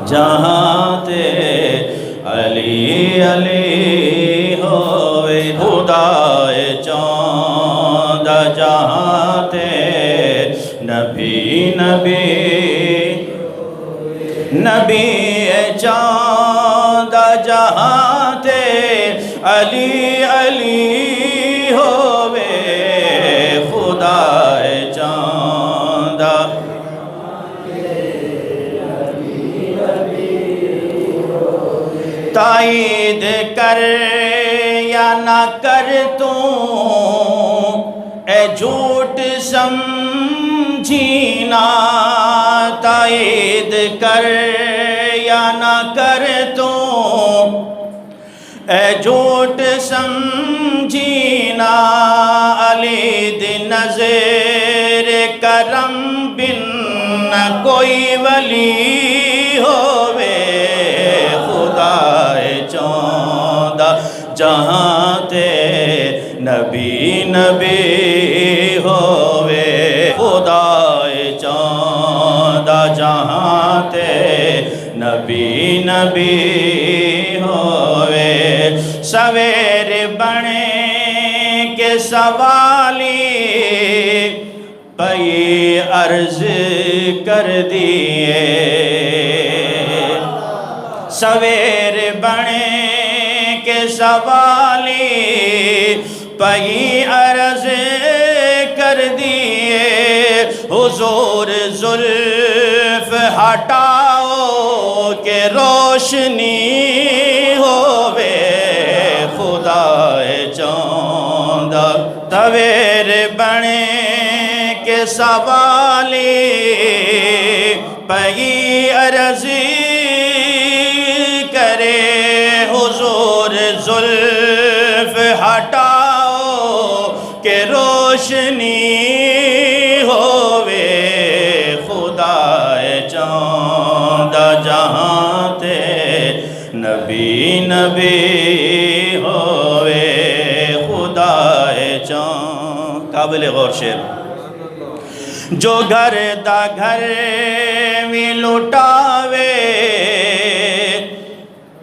جہاں تے علی علی ہوئے خدائے چاند جہاں تے نبی نبی نبی چاند جہاں تے علی علی ہوئے خدائے چاند تائید کر یا نہ کر تو اے جھوٹ سمجھینا تائید کر یا نہ کر تو اے جھوٹ سمجھینا علی دی نظر کرم بن نہ کوئی ولی ہووے خدائے چاند جہاں تے نبی نبی ہووے خدائے چاند جہاں تے نبی نبی ہووے سویر بنے کے سوالی پئی عرض کر دیے سویر بنے کے سوالی پئی عرض کر دیے حضور زلف ہٹاؤ کہ روشنی ہووے خدائے چاند سویر بنے کے سوالی پئی عرض کرے حضور زلف ہٹاؤ کہ روشنی ہووے خدائے چاند جہاں تے نبی نبی ہووے خدائے چاند قابل غور شعر جو گھر دا گھر میں لٹاوے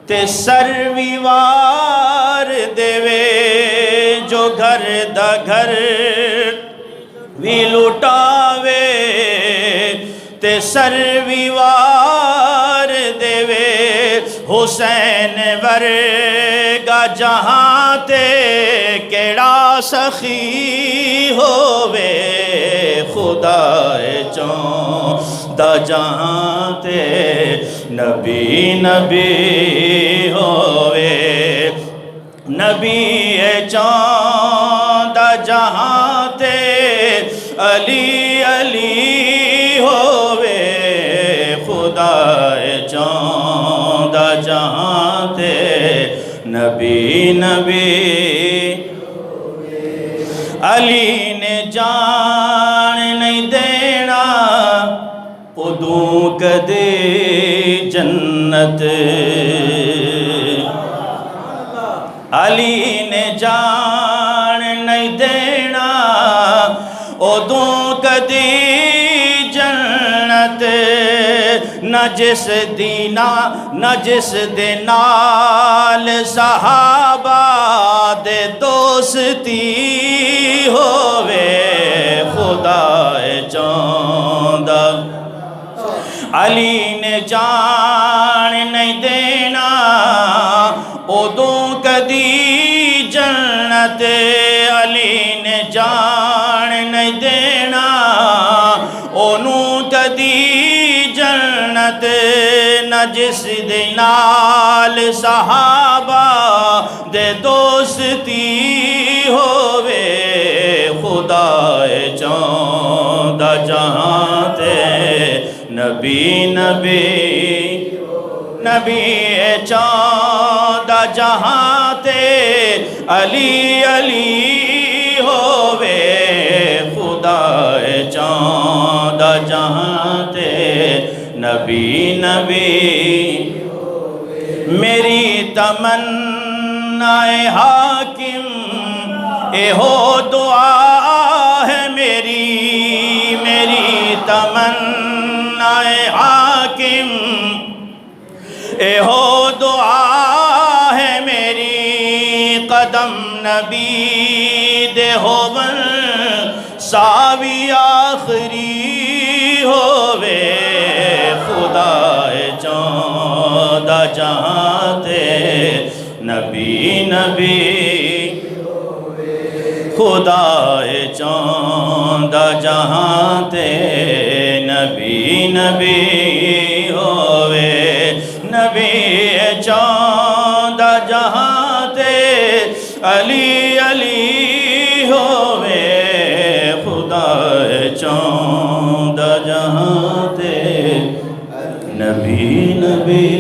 تے سر ویوار دیوے جو گھر دا گھر بھی لٹاوے تے سر ویوار دیوے حسین ورگا جہاں تے کیڑا سخی ہووے خدائے چاند جہاں تے نبی نبی ہووے نبی چاند جہاں تے علی علی ہووے خدائے چاند جہاں تے نبی نبی علی نے جان نہیں دینا ادوں کدے جنت علی نے جان نہیں دینا ادوں کدے جنت نہ جس دینا نہ جس دے نال صحابہ دے دوستی ہووے خدائے چاند علی نے جان نہیں دینا ادوں کدی جنت علی نے جان نہیں دینا اونوں کدی جنت نہ جس دے نال صحابہ دے دوستی ہووے خدائے چاند جہاں تے نبی نبی نبی چاند جہاں تے علی علی ہووے خدائے چاند جہاں تے نبی نبی میری تمنا حاکم اے ہو دعا ہے میری تمنا حاکم اے ہو دعا ہے میری قدم نبی دے ہوون ساوی آخری ہووے خدا چوندہ جہاں تے نبی نبی خدا چوندہ جہاں تے نبی نبی ہووے نبی چوندہ جہاں تے علی علی ہووے خدا چوندہ جہاں تے نبی نبی